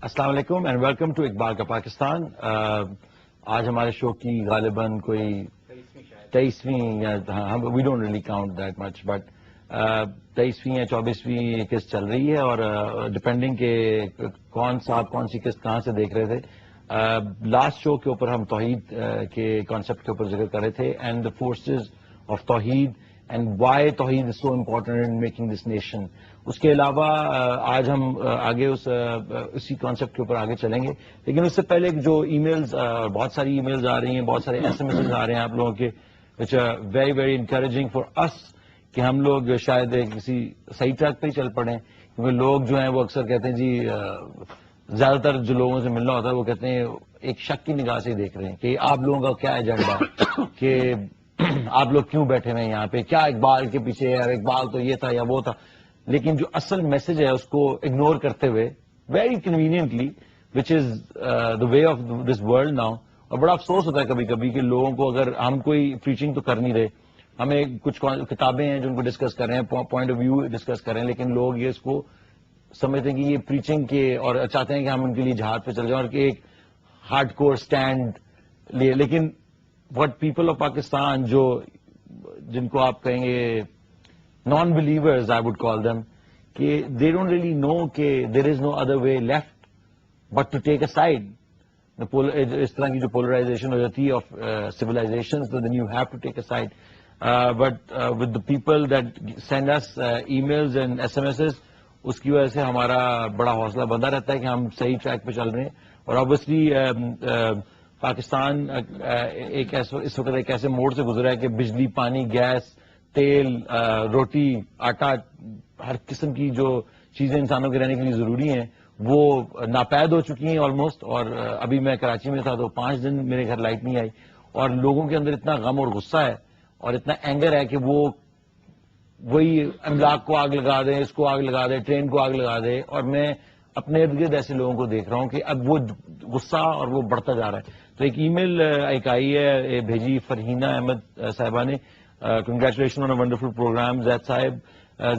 السلام علیکم and welcome to Iqbal کا پاکستان. آج ہمارے شو کی غالباً کوئی 23ویں یا we don't really count that much but 23ویں یا 24ویں قسط چل رہی ہے اور ڈپینڈنگ کہ کون سی قسط کہاں سے دیکھ رہے تھے. لاسٹ شو کے اوپر ہم توحید کے کانسیپٹ کے اوپر ذکر کر رہے تھے اینڈ دا فورسز آف توحید اینڈ وائی توحید is so important in making this nation. اس کے علاوہ آج ہم آگے اسی کانسیپٹ کے اوپر آگے چلیں گے، لیکن اس سے پہلے جو ای میلز، بہت ساری ای میلز آ رہی ہیں، بہت سارے ایس ایم ایس آ رہے ہیں آپ لوگوں کے which are very very encouraging for اس کہ ہم لوگ شاید کسی صحیح ٹریک پہ ہی چل پڑیں. کیونکہ لوگ جو ہیں وہ اکثر کہتے ہیں جی زیادہ تر جو لوگوں سے ملنا ہوتا ہے وہ کہتے ہیں ایک شک کی نگاہ سے ہی دیکھ رہے ہیں کہ آپ لوگوں کا کیا ایجنڈا ہے، کہ آپ لوگ کیوں بیٹھے ہوئے ہیں یہاں پہ، کیا اقبال کے پیچھے ہے، اقبال تو یہ تھا یا وہ تھا. لیکن جو اصل میسج ہے اس کو اگنور کرتے ہوئے very conveniently which is the way of this world now. اور بڑا افسوس ہوتا ہے کبھی کبھی کہ لوگوں کو اگر ہم کوئی پریچنگ تو کر نہیں رہے، ہمیں کچھ کتابیں ہیں جو ان کو ڈسکس کر رہے ہیں، پوائنٹ آف ویو ڈسکس کر رہے ہیں، لیکن لوگ یہ اس کو سمجھتے ہیں کہ یہ پریچنگ کے اور چاہتے ہیں کہ ہم ان کے لیے جہاد پہ چل جائیں اور کہ ایک ہارڈ کور اسٹینڈ لیے. لیکن وٹ پیپل آف پاکستان جن کو آپ کہیں گے non believers I would call them, کہ دے ڈونٹ ریئلی نو کہ there is no other way left but to take a side. اس طرح کی جو پولرائزیشن ہو جاتی ہے of civilisation, then you have to take a side. But with the people that send us emails and S M S, اس کی وجہ سے ہمارا بڑا حوصلہ بندہ رہتا ہے کہ ہم صحیح ٹریک پہ چل رہے ہیں. اور آبویسلی پاکستان اس وقت ایک ایسے موڑ سے گزرا ہے کہ بجلی، پانی، گیس، تیل، روٹی، آٹا، ہر قسم کی جو چیزیں انسانوں کے رہنے کے لیے ضروری ہیں وہ ناپید ہو چکی ہیں آلموسٹ. اور ابھی میں کراچی میں تھا تو 5 دن میرے گھر لائٹ نہیں آئی اور لوگوں کے اندر اتنا غم اور غصہ ہے اور اتنا اینگر ہے کہ وہی املاک کو آگ لگا دیں، اس کو آگ لگا دیں، ٹرین کو آگ لگا دیں. اور میں اپنے ارد گرد ایسے لوگوں کو دیکھ رہا ہوں کہ اب وہ غصہ اور وہ بڑھتا جا رہا ہے. تو ایک ای میل ایک آئی ہے، بھیجی فرحینہ احمد صاحبہ نے. Congratulations on a wonderful program, Zaid Sahib.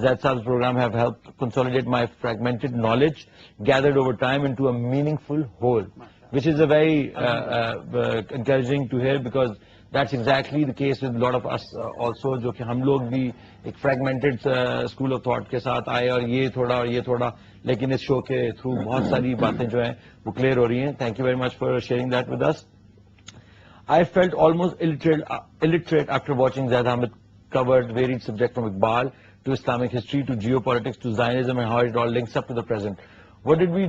Zaid Sahib's program have helped consolidate my fragmented knowledge gathered over time into a meaningful whole, which is a very encouraging to hear because that's exactly the case with a lot of us also, جو کہ ہم لوگ بھی ایک fragmented school of thought کے ساتھ آئے اور یہ تھوڑا اور یہ تھوڑا، لیکن اس شو کے تھرو بہت ساری باتیں جو ہیں وہ کلیئر ہو رہی ہیں. Thank you very much for sharing that with us. I felt almost illiterate after watching Zaid Ahmed covered varied subjects from Iqbal to Islamic history to geopolitics to Zionism and how it all links up to the present. What did we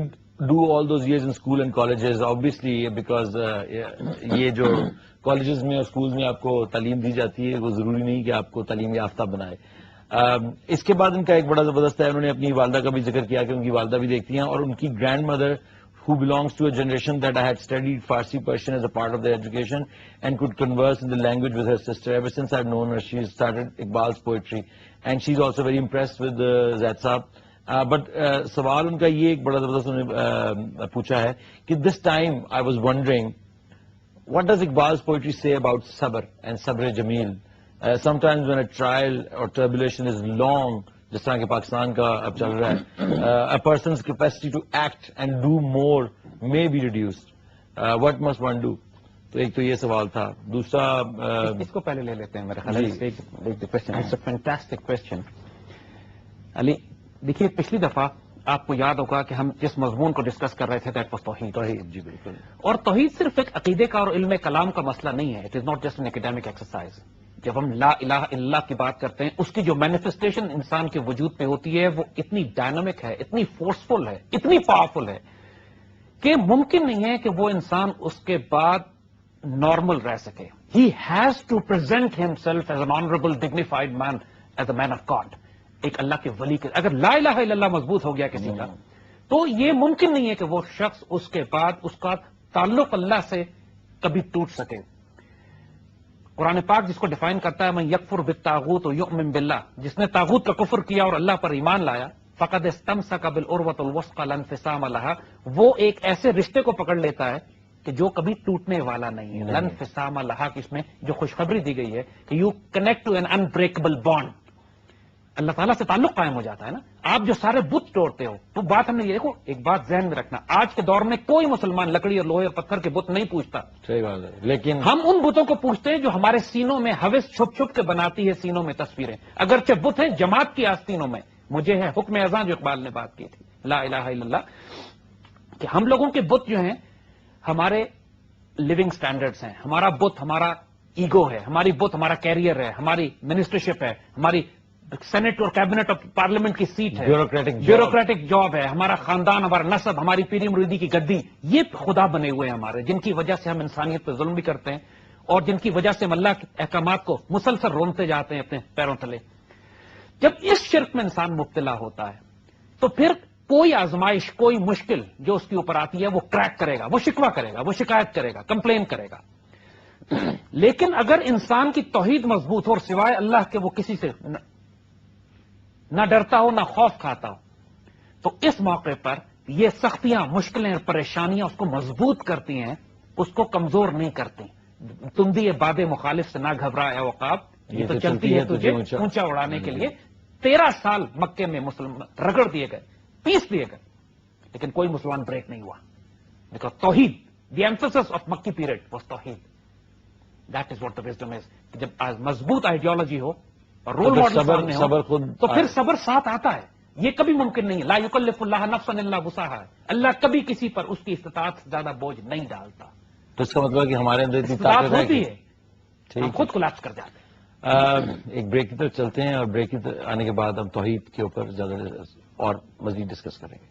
do all those years in school and colleges? Obviously, because یہ جو colleges میں اور schools میں آپ کو تعلیم دی جاتی ہے وہ ضروری نہیں کہ آپ کو تعلیم یافتہ بنائے. اس کے بعد ان کا ایک بڑا زبردست ہے، انہوں نے اپنی والدہ کا بھی ذکر کیا کہ ان کی والدہ بھی دیکھتی ہیں اور ان کی grand mother who belongs to a generation that I had studied Farsi Persian as a part of their education and could converse in the language with her sister. Ever since I've known her, she started Iqbal's poetry and she's also very impressed with Zaid Saab. But سوال ان کا یہ ایک بڑا زبردست انہوں نے پوچھا ہے کہ this time I was wondering what does Iqbal's poetry say about sabr and sabr jameel? Sometimes when a trial or tribulation is long, جس طرح کہ پاکستان کا اب چل رہا ہے، a person's capacity to act and do more may be reduced. What must one do? تو ایک تو یہ سوال تھا. دوسرا اس کو پہلے لے لیتے ہیں میرے خیال میں. Fantastic question. علی دیکھیے، پچھلی دفعہ آپ کو یاد ہوگا کہ ہم جس مضمون کو ڈسکس کر رہے تھے دیٹ واز توحید. جی بالکل. اور توحید صرف ایک عقیدے کا اور علم کلام کا مسئلہ نہیں ہے. It is not just an academic exercise. جب ہم لا الہ الا اللہ کی بات کرتے ہیں، اس کی جو مینیفیسٹیشن انسان کے وجود میں ہوتی ہے وہ اتنی ڈائنامک ہے، اتنی فورسفل ہے، اتنی پاورفل ہے کہ ممکن نہیں ہے کہ وہ انسان اس کے بعد نارمل رہ سکے. He has to present himself as an honourable dignified man, as a man of God, ایک اللہ کے ولی کے. اگر لا الہ الا اللہ مضبوط ہو گیا کسی کا تو یہ ممکن نہیں ہے کہ وہ شخص اس کے بعد اس کا تعلق اللہ سے کبھی ٹوٹ سکے. قرآن پاک جس کو ڈیفائن کرتا ہے، من یکفر بالطاغوت ویؤمن باللہ، جس نے طاغوت کا کفر کیا اور اللہ پر ایمان لایا، فقد استمسک بالعروۃ الوثقی لا انفصام لها، وہ ایک ایسے رشتے کو پکڑ لیتا ہے کہ جو کبھی ٹوٹنے والا نہیں ہے. لا انفصام لها کی اس میں جو خوشخبری دی گئی ہے کہ you connect to an unbreakable bond. اللہ تعالیٰ سے تعلق قائم ہو جاتا ہے نا. آپ جو سارے بت توڑتے ہو وہ بات ہم نے یہ دیکھو ایک بات ذہن میں رکھنا, آج کے دور میں کوئی مسلمان لکڑی اور لوہے اور پتھر کے بت نہیں پوچھتا. صحیح بات ہے, لیکن ہم ان بتوں کو پوچھتے ہیں جو ہمارے سینوں میں حوث چھپ چھپ کے بناتی ہے سینوں میں تصویریں. اگرچہ بت ہیں جماعت کی آستینوں میں, مجھے ہے حکم اذاں جو اقبال نے بات کی تھی لا الہ الا اللہ, کہ ہم لوگوں کے بت جو ہیں ہمارے لیونگ سٹینڈرڈز ہیں. ہمارا بت ہمارا ایگو ہے, ہماری بت ہمارا کیریئر ہے, ہماری منسٹرشپ ہے, ہماری سینٹ اور کیبنٹ اور پارلیمنٹ کی سیٹ ہے, بیوروکریٹک جاب ہے, ہمارا خاندان, ہمارا نسب, ہماری پیری مریدی کی گدی, یہ خدا بنے ہوئے ہیں ہمارے, جن کی وجہ سے ہم انسانیت پہ ظلم بھی کرتے ہیں اور جن کی وجہ سے ہم اللہ کے احکامات کو مسلسل رونتے جاتے ہیں اپنے پیروں تلے. جب اس شرک میں انسان مبتلا ہوتا ہے تو پھر کوئی آزمائش, کوئی مشکل جو اس کے اوپر آتی ہے وہ کریک کرے گا, وہ شکوہ کرے گا, وہ شکایت کرے گا, کمپلین کرے گا. لیکن اگر انسان کی توحید مضبوط ہو اور سوائے اللہ کے وہ کسی سے نہ ڈرتا ہو نہ خوف کھاتا ہو, تو اس موقع پر یہ سختیاں, مشکلیں اور پریشانیاں اس کو مضبوط کرتی ہیں, اس کو کمزور نہیں کرتی. تندی باد مخالف سے نہ گھبرا اے عقاب, یہ تو چلتی ہے تجھے اونچا اڑانے کے لیے. 13 سال مکے میں مسلمان رگڑ دیے گئے, پیس دیے گئے, لیکن کوئی مسلمان بریک نہیں ہوا. بیکاز توحید, دی ایمفیسس آف مکی پیریڈ واز توحید. That is what the wisdom is. جب مضبوط آئیڈیالوجی ہو اور رول ماڈل سامنے ہو تو پھر صبر ساتھ آتا ہے. یہ کبھی ممکن نہیں ہے. لا یکلف اللہ نفسا الا وسعها. اللہ کبھی کسی پر اس کی استطاعت سے زیادہ بوجھ نہیں ڈالتا. تو اس کا مطلب ہے کہ ہمارے اندر اتنی استطاعت طاقت ہوتی ہے ہے, ہم خود کولیپس کر جاتے ہیں. ایک بریک کی طرف چلتے ہیں, اور بریک کی آنے کے بعد ہم توحید کے اوپر زیادہ اور مزید ڈسکس کریں گے.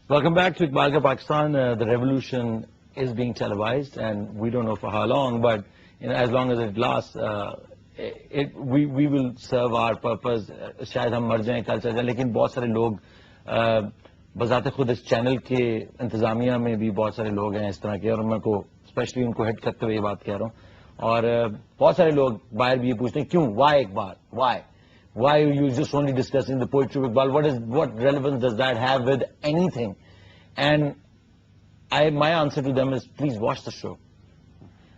Welcome back to Iqbal Ka Pakistan. The revolution is being televised, and we don't know for how long, but as long as it lasts, we will serve our purpose. شاید ہم مر جائیں, کل چل جائیں, لیکن بہت سارے لوگ بذات خود اس چینل کے انتظامیہ میں بھی بہت سارے لوگ ہیں اس طرح کے, اور میں کو اسپیشلی ان کو ہٹ کرتے ہوئے یہ بات کہہ رہا ہوں. اور بہت سارے لوگ باہر بھی یہ پوچھتے ہیں کیوں, why Iqbal, why you just only discussing the poetry of Iqbal? What relevance does that have with anything? And my answer to them is, please watch the show.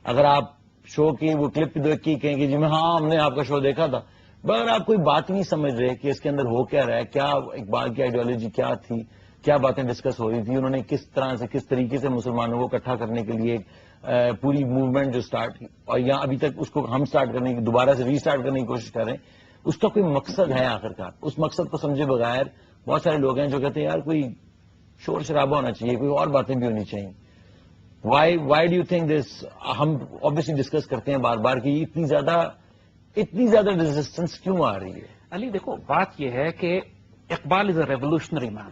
اگر آپ شو کی وہ کلپ دیکھ کے کہیں گے جی میں ہم نے آپ کا شو دیکھا تھا, مگر آپ کوئی بات نہیں سمجھ رہے کہ اس کے اندر ہو کیا رہا ہے, کیا اقبال کی آئیڈیالوجی کیا تھی, کیا باتیں ڈسکس ہو رہی تھی, انہوں نے کس طرح سے کس طریقے سے مسلمانوں کو اکٹھا کرنے کے لیے پوری موومنٹ جو سٹارٹ کی, اور یہاں ابھی تک اس کو ہم سٹارٹ کرنے کی, دوبارہ سے ری سٹارٹ کرنے کی کوشش کر رہے ہیں, اس کا کوئی مقصد ہے آخرکار. اس مقصد کو سمجھے بغیر بہت سارے لوگ ہیں جو کہتے ہیں یار کوئی شور شرابہ ہونا چاہیے, کوئی اور باتیں بھی ہونی چاہیے. Why do you think this? ہم آبویسلی ڈسکس کرتے ہیں بار بار کہ اتنی زیادہ ریزسٹنس کیوں آ رہی ہے. علی دیکھو بات یہ ہے کہ اقبال از اے ریولوشنری مین.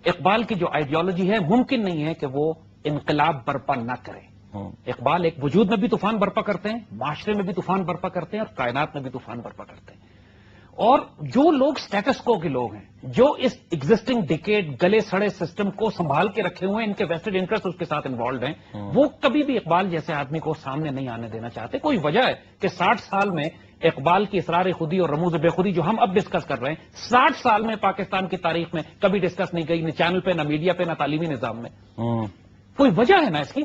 اقبال کی جو آئیڈیالوجی ہے ممکن نہیں ہے کہ وہ انقلاب برپا نہ کرے. اقبال ایک وجود میں بھی طوفان برپا کرتے ہیں, معاشرے میں بھی طوفان برپا کرتے ہیں, اور کائنات میں بھی طوفان برپا کرتے ہیں. اور جو لوگ سٹیٹس کو کے لوگ ہیں, جو اس ایگزسٹنگ ڈیکیڈ گلے سڑے سسٹم کو سنبھال کے رکھے ہوئے ہیں, ان کے ویسٹڈ انٹرسٹ اس کے ساتھ انوالوڈ ہیں, وہ کبھی بھی اقبال جیسے آدمی کو سامنے نہیں آنے دینا چاہتے. کوئی وجہ ہے کہ 60 سال میں اقبال کی اسرار خودی اور رموز بے خودی جو ہم اب ڈسکس کر رہے ہیں, 60 سال میں پاکستان کی تاریخ میں کبھی ڈسکس نہیں گئی, نہ چینل پہ, نہ میڈیا پہ, نہ تعلیمی نظام میں. کوئی وجہ ہے نا اس کی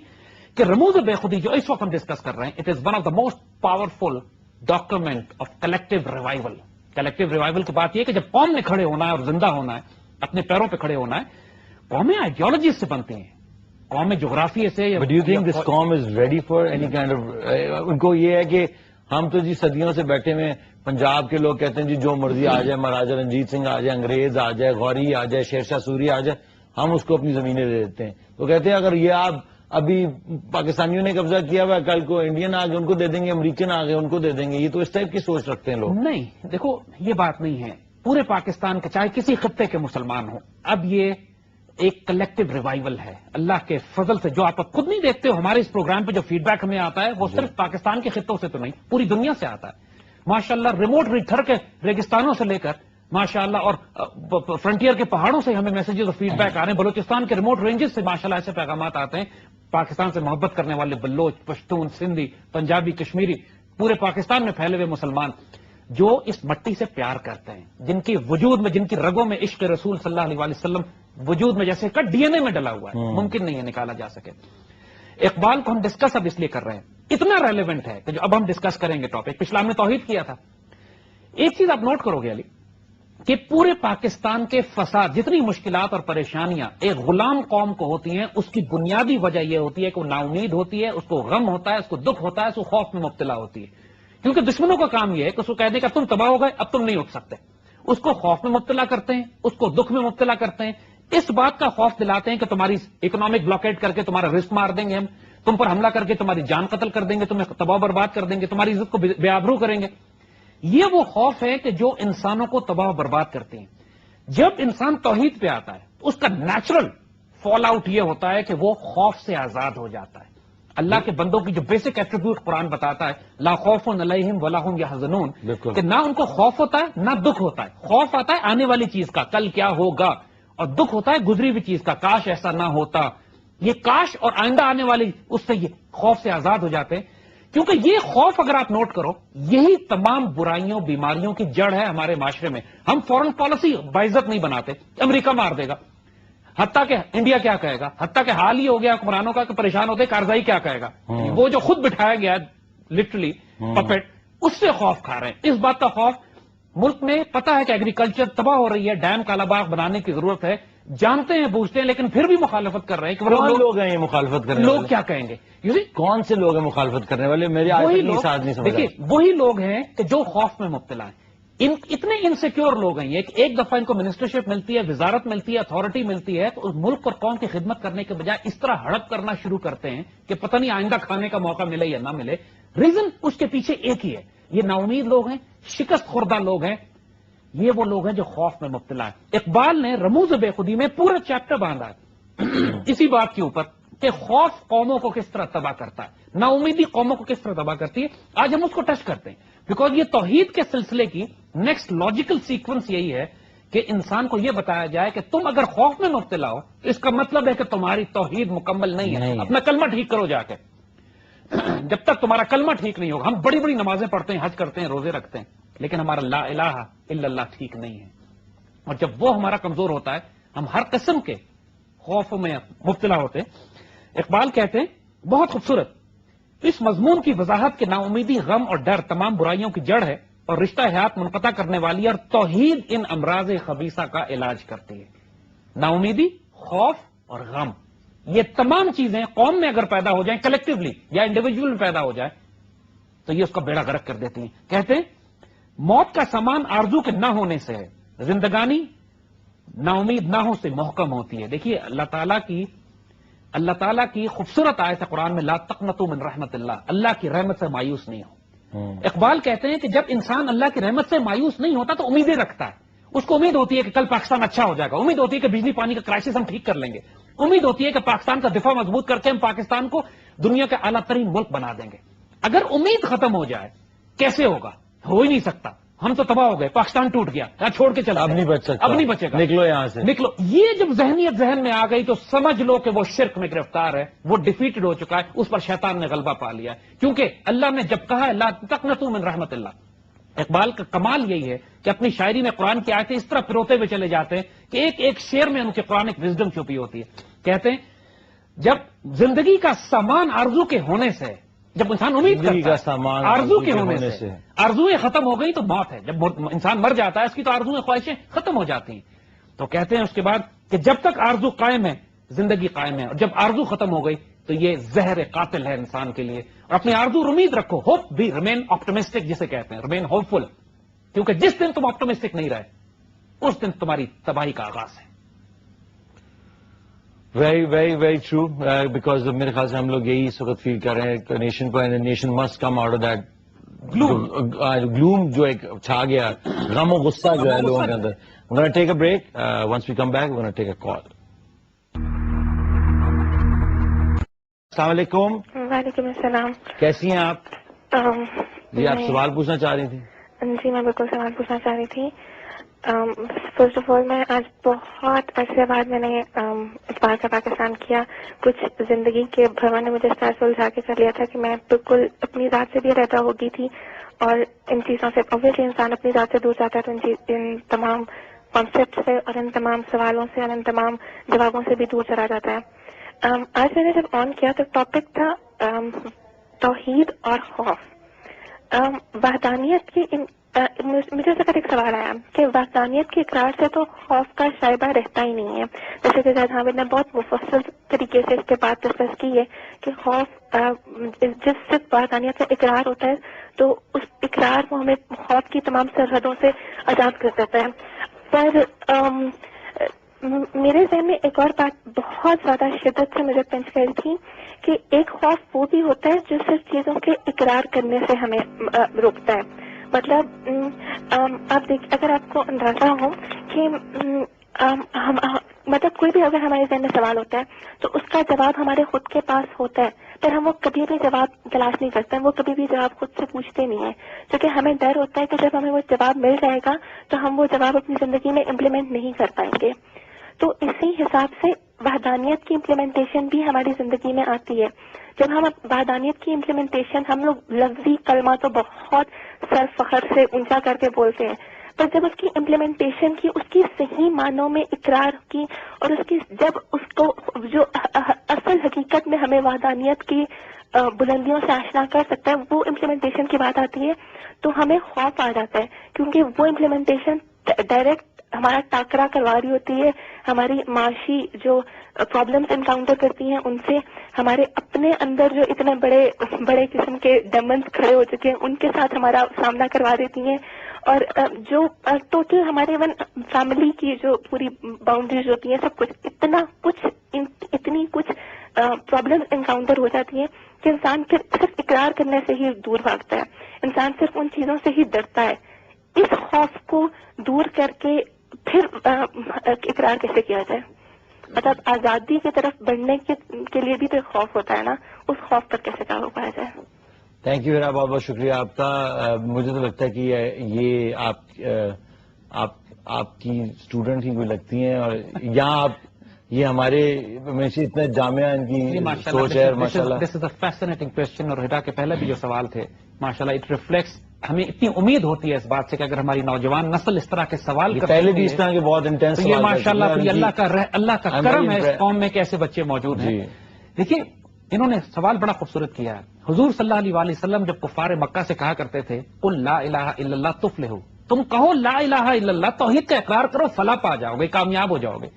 کہ رموز بے خودی جو اس وقت ہم ڈسکس کر رہے ہیں, it is one of the most powerful document of collective revival. Collective revival کی بات یہ کہ جب قوم نے کھڑے ہونا ہے اور زندہ ہونا ہے, اپنے پیروں پہ کھڑے ہونا ہے, قومیں آئیڈیالوجیز سے بنتی ہیں, قومیں جغرافیے سے. But do you think this قوم is ready for any kind of ان کو یہ ہے کہ ہم تو جی صدیوں سے بیٹھے ہوئے, پنجاب کے لوگ کہتے ہیں جی جو مرضی آ جائے, مہاراجا رنجیت سنگھ آ جائے, انگریز آ جائے, غوری آ جائے, شیر شاہ سوری آ جائے, ہم اس کو اپنی زمینیں دے دیتے ہیں. تو کہتے ہیں اگر یہ آپ ابھی پاکستانیوں نے قبضہ کیا ہوا, کل کو انڈین آ گئے ان کو دے دیں گے, امریکن آ گئے ان کو دے دیں گے. یہ تو اس ٹائپ کی سوچ رکھتے ہیں لوگ. نہیں دیکھو یہ بات نہیں ہے. پورے پاکستان کے چاہے کسی خطے کے مسلمان ہوں, اب یہ ایک کلیکٹو ریوائول ہے اللہ کے فضل سے. جو آپ خود نہیں دیکھتے ہو ہمارے اس پروگرام پہ جو فیڈ بیک ہمیں آتا ہے وہ صرف پاکستان کے خطوں سے تو نہیں, پوری دنیا سے آتا ہے. ماشاءاللہ ریموٹ ریٹھر کے ریگستانوں سے لے کر ماشاءاللہ اور فرنٹیئر کے پہاڑوں سے ہمیں میسیجز اور فیڈ بیک آ رہے ہیں. بلوچستان کے ریموٹ رینجز سے ماشاءاللہ ایسے پیغامات آتے ہیں. پاکستان سے محبت کرنے والے بلوچ, پشتون, سندھی, پنجابی, کشمیری, پورے پاکستان میں پھیلے ہوئے مسلمان جو اس مٹی سے پیار کرتے ہیں, جن کی وجود میں, جن کی رگوں میں عشق رسول صلی اللہ علیہ وسلم وجود میں جیسے کا ڈی این اے میں ڈلا ہوا ہے, ممکن نہیں ہے نکالا جا سکے. اقبال کو ہم ڈسکس اب اس لیے کر رہے ہیں اتنا ریلیونٹ ہے کہ جو اب ہم ڈسکس کریں گے ٹاپک. پچھلا ہم نے توحید کیا تھا. ایک چیز آپ نوٹ کرو گے علی کہ پورے پاکستان کے فساد، جتنی مشکلات اور پریشانیاں ایک غلام قوم کو ہوتی ہیں، اس کی بنیادی وجہ یہ ہوتی ہے کہ وہ نا امید ہوتی ہے، اس کو غم ہوتا ہے، اس کو دکھ ہوتا ہے، اس کو خوف میں مبتلا ہوتی ہے. کیونکہ دشمنوں کا کام یہ ہے کہ اس کو کہہ دیں کہ تم تباہ ہو گئے، اب تم نہیں اٹھ سکتے. اس کو خوف میں مبتلا کرتے ہیں، اس کو دکھ میں مبتلا کرتے ہیں، اس بات کا خوف دلاتے ہیں کہ تمہاری اکنامک بلاکیٹ کر کے تمہارا رزق مار دیں گے ہم، تم پر حملہ کر کے تمہاری جان قتل کر دیں گے، تمہیں تباہ برباد کر دیں گے، تمہاری عزت کو بے آبرو کریں گے. یہ وہ خوف ہے کہ جو انسانوں کو تباہ و برباد کرتے ہیں. جب انسان توحید پہ آتا ہے اس کا نیچرل فال آؤٹ یہ ہوتا ہے کہ وہ خوف سے آزاد ہو جاتا ہے. اللہ کے بندوں کی جو بیسک ایٹریبیوٹ قرآن بتاتا ہے، لا خوف علیہم ولا هم یحزنون، کہ نہ ان کو خوف ہوتا ہے نہ دکھ ہوتا ہے. خوف آتا ہے آنے والی چیز کا، کل کیا ہوگا، اور دکھ ہوتا ہے گزری ہوئی چیز کا، کاش ایسا نہ ہوتا. یہ کاش اور آئندہ آنے والی اس سے یہ خوف سے آزاد ہو جاتے ہیں. کیونکہ یہ خوف اگر آپ نوٹ کرو، یہی تمام برائیوں بیماریوں کی جڑ ہے ہمارے معاشرے میں. ہم فورن پالیسی باعزت نہیں بناتے، امریکہ مار دے گا، حتیٰ کہ انڈیا کیا کہے گا، حتیٰ کہ حال ہی ہو گیا حکمرانوں کا کہ پریشان ہوتے کارزائی کیا کہے گا. وہ جو خود بٹھایا گیا لٹرلی پپٹ، اس سے خوف کھا رہے ہیں. اس بات کا خوف ملک میں پتا ہے کہ ایگریکلچر تباہ ہو رہی ہے، ڈیم کالا باغ بنانے کی ضرورت ہے، جانتے ہیں بوجھتے ہیں، لیکن پھر بھی مخالفت کر رہے ہیں. کون لوگ ہیں یہ مخالفت کرنے والے؟ لوگ کیا کہیں گے؟ کون سے لوگ ہیں مخالفت کرنے والے؟ میرے آج تک نہیں ساتھ نہیں سمجھ. دیکھیے وہی لوگ ہیں کہ جو خوف میں مبتلا ہیں. اتنے انسیکیور لوگ ہیں یہ کہ ایک دفعہ ان کو منسٹرشپ ملتی ہے، وزارت ملتی ہے، اتھارٹی ملتی ہے، تو اس ملک اور قوم کی خدمت کرنے کے بجائے اس طرح ہڑپ کرنا شروع کرتے ہیں کہ پتہ نہیں آئندہ کھانے کا موقع ملے یا نہ ملے. ریزن اس کے پیچھے ایک ہی ہے، یہ نا امید لوگ ہیں، شکست خوردہ لوگ ہیں. یہ وہ لوگ ہیں جو خوف میں مبتلا ہیں. اقبال نے رموز بے خودی میں پورا چیپٹر باندھا ہے اسی بات کے اوپر کہ خوف قوموں کو کس طرح تباہ کرتا ہے، نا امیدی قوموں کو کس طرح تباہ کرتی ہے. آج ہم اس کو ٹچ کرتے ہیں بیکاز یہ توحید کے سلسلے کی نیکسٹ لاجیکل سیکوینس یہی ہے کہ انسان کو یہ بتایا جائے کہ تم اگر خوف میں مبتلا ہو اس کا مطلب ہے کہ تمہاری توحید مکمل نہیں ہے. اپنا کلمہ ٹھیک کرو جا کے. جب تک تمہارا کلمہ ٹھیک نہیں ہوگا، ہم بڑی بڑی نمازیں پڑھتے ہیں، حج کرتے ہیں، روزے رکھتے ہیں، لیکن ہمارا لا الہ الا اللہ ٹھیک نہیں ہے. اور جب وہ ہمارا کمزور ہوتا ہے ہم ہر قسم کے خوف میں مبتلا ہوتے ہیں. اقبال کہتے ہیں بہت خوبصورت، اس مضمون کی وضاحت کہ نا امیدی، غم اور ڈر تمام برائیوں کی جڑ ہے اور رشتہ حیات منقطع کرنے والی، اور توحید ان امراض خبیثہ کا علاج کرتی ہے. نا امیدی، خوف اور غم، یہ تمام چیزیں قوم میں اگر پیدا ہو جائیں کلیکٹیولی یا انڈیویجول میں پیدا ہو جائے تو یہ اس کا بیڑا غرق کر دیتی ہیں. کہتے ہیں موت کا سامان آرزو کے نہ ہونے سے ہے، زندگانی نا امید نہ ہو سے محکم ہوتی ہے. دیکھیے اللہ تعالیٰ کی خوبصورت آیت ہے قرآن میں، لا تقنطوا من رحمت اللہ، اللہ کی رحمت سے مایوس نہیں ہو. اقبال کہتے ہیں کہ جب انسان اللہ کی رحمت سے مایوس نہیں ہوتا تو امیدیں رکھتا ہے. اس کو امید ہوتی ہے کہ کل پاکستان اچھا ہو جائے گا، امید ہوتی ہے کہ بجلی پانی کا کرائسس ہم ٹھیک کر لیں گے، امید ہوتی ہے کہ پاکستان کا دفاع مضبوط کر کے ہم پاکستان کو دنیا کا اعلیٰ ترین ملک بنا دیں گے. اگر امید ختم ہو جائے کیسے ہوگا؟ ہو ہی نہیں سکتا. ہم تو تباہ ہو گئے، پاکستان ٹوٹ گیا، یہاں چھوڑ کے چلا، اب نہیں بچ سکتا، اب نہیں بچے گا، نکلو یہاں سے، نکلو. یہ جب ذہنیت ذہن میں آ گئی تو سمجھ لو کہ وہ شرک میں گرفتار ہے، وہ ڈیفیٹڈ ہو چکا ہے، اس پر شیطان نے غلبہ پا لیا ہے. کیونکہ اللہ نے جب کہا ہے لا تقنطوا من رحمت اللہ، اقبال کا کمال یہی ہے کہ اپنی شاعری میں قرآن کی آیتیں اس طرح پروتے ہوئے چلے جاتے ہیں کہ ایک ایک شعر میں ان کے قرآن ایک وزڈم چھپی ہوتی ہے. کہتے ہیں جب زندگی کا سامان آرزو کے ہونے سے، جب انسان امید کرتا ہے آرزو کے ہونے سے، آرزویں ختم ہو گئی تو موت ہے. جب انسان مر جاتا ہے اس کی تو آرزویں خواہشیں ختم ہو جاتی ہیں. تو کہتے ہیں اس کے بعد کہ جب تک آرزو قائم ہے زندگی قائم ہے، اور جب آرزو ختم ہو گئی تو یہ زہر قاتل ہے انسان کے لیے. اور اپنی آرزو امید رکھو، ہوپ بھی، ریمین آپٹمسٹک جسے کہتے ہیں، ریمین ہوپ فل، کیونکہ جس دن تم آپٹمسٹک نہیں رہے اس دن تمہاری تباہی کا آغاز ہے. Very very very true, because میرے خیال سے ہم لوگ یہی اس وقت فیل کر رہے ہیں کہ نیشن کو، nation must come out of that گلوم جو ایک چھا گیا، غم و غصہ جو ہے لوگوں کے اندر. we're going to take a break. Once we come back we're going to take a call. السلام علیکم. وعلیکم السلام. کیسی ہیں آپ؟ جی آپ سوال پوچھنا چاہ رہی تھیں؟ جی میں بالکل سوال پوچھنا چاہ رہی تھی. فرسٹ آف آل میں آج بہت عرصے بعد میں نے اقبال کا پاکستان کیا. کچھ زندگی کے بھروا نے مجھے اس طرح سے الجھا کے کر لیا تھا کہ میں بالکل اپنی ذات سے بھی رہتا ہو گئی تھی، اور ان چیزوں سے اوبویسلی انسان اپنی ذات سے دور جاتا ہے تو ان تمام کانسیپٹ سے اور ان تمام سوالوں سے اور ان تمام جوابوں سے بھی دور چلا جاتا ہے. آج میں نے جب آن کیا تو ٹاپک تھا توحید اور خوف. وحدانیت کی مجھے اس وقت ایک سوال آیا کہ وحدانیت کے اقرار سے تو خوف کا شائبہ رہتا ہی نہیں ہے. جیسے کہ زید حامد نے بہت مفصل طریقے سے اس کے بعد ڈسکس کی ہے کہ خوف جس سے وحدانیت کا اقرار ہوتا ہے تو اس اقرار کو ہمیں خوف کی تمام سرحدوں سے آزاد کر دیتا ہے. پر میرے ذہن میں ایک اور بات بہت زیادہ شدت سے مجھے پنچ کر تھی کہ ایک خوف وہ بھی ہوتا ہے جو صرف چیزوں کے اقرار کرنے سے ہمیں روکتا ہے. مطلب آپ دیکھیں، اگر آپ کو اندازہ ہو کہ مطلب کوئی بھی اگر ہمارے ذہن میں سوال ہوتا ہے تو اس کا جواب ہمارے خود کے پاس ہوتا ہے، پر ہم وہ کبھی بھی جواب تلاش نہیں کرتے ہیں، وہ کبھی بھی جواب خود سے پوچھتے نہیں ہیں، کیونکہ ہمیں ڈر ہوتا ہے کہ جب ہمیں وہ جواب مل جائے گا تو ہم وہ جواب اپنی زندگی میں امپلیمنٹ نہیں کر پائیں گے. تو اسی حساب سے وحدانیت کی امپلیمنٹیشن بھی ہماری زندگی میں آتی ہے. جب ہم وحدانیت کی امپلیمنٹیشن، ہم لوگ لفظی کلمہ تو بہت سر فخر سے اونچا کر کے بولتے ہیں، پر جب اس کی امپلیمنٹیشن کی، اس کی صحیح معنوں میں اقرار کی، اور اس کی جب اس کو جو اصل حقیقت میں ہمیں وحدانیت کی بلندیوں سے آشنا کر سکتا ہے، وہ امپلیمنٹیشن کی بات آتی ہے تو ہمیں خوف آ جاتا ہے، کیونکہ وہ امپلیمنٹیشن ڈائریکٹ ہمارا ٹاکرا کروا رہی ہوتی ہے ہماری معاشی جو پرابلمس انکاؤنٹر کرتی ہیں ان سے، ہمارے اپنے اندر جو اتنے بڑے قسم کے ڈیمنس کھڑے ہو چکے ہیں ان کے ساتھ ہمارا سامنا کروا دیتی ہیں، اور جو ٹوٹل ہمارے فیملی کی جو پوری باؤنڈریز ہوتی ہیں، سب کچھ اتنی کچھ پرابلم انکاؤنٹر ہو جاتی ہیں کہ انسان پھر صرف اقرار کرنے سے ہی دور بھاگتا ہے، انسان صرف ان چیزوں سے ہی ڈرتا ہے. اس خوف کو دور کر کے پھر اقرار کیسے کیا جائے؟ مطلب آزادی کی طرف بڑھنے کے لیے بھی تو ایک خوف ہوتا ہے نا، اس خوف پر کیسے قابو پایا جائے؟ تھینک یو میرا بہت بہت شکریہ آپ کا. مجھے تو لگتا ہے کہ یہ آپ کی اسٹوڈنٹ ہی کوئی لگتی ہیں، اور یہاں آپ یہ ہمارے ہمیشہ اتنا جامعہ ان کی سوچ ہے. ماشاء اللہ، دس از اے فیسنیٹنگ کوشچن. اور ہدا کے پہلے بھی جو سوال تھے ماشاء اللہ اٹ ریفلیکٹس، ہمیں اتنی امید ہوتی ہے اس بات سے کہ اگر ہماری نوجوان نسل اس طرح کے سوال کرتی ہے، پہلے بھی اس طرح کے بہت انٹینس تو یہ ماشاء اللہ اللہ کا کرم ہے اس قوم میں کہ ایسے بچے موجود ہیں. دیکھیے انہوں نے سوال بڑا خوبصورت کیا ہے. حضور صلی اللہ علیہ وسلم جب کفار مکہ سے کہا کرتے تھے قل لا الہ الا اللہ تفلحوا، تم کہو لا الہ الا اللہ، توحید کا اقرار کرو، فلاح پا جاؤ گے، کامیاب ہو جاؤ گے.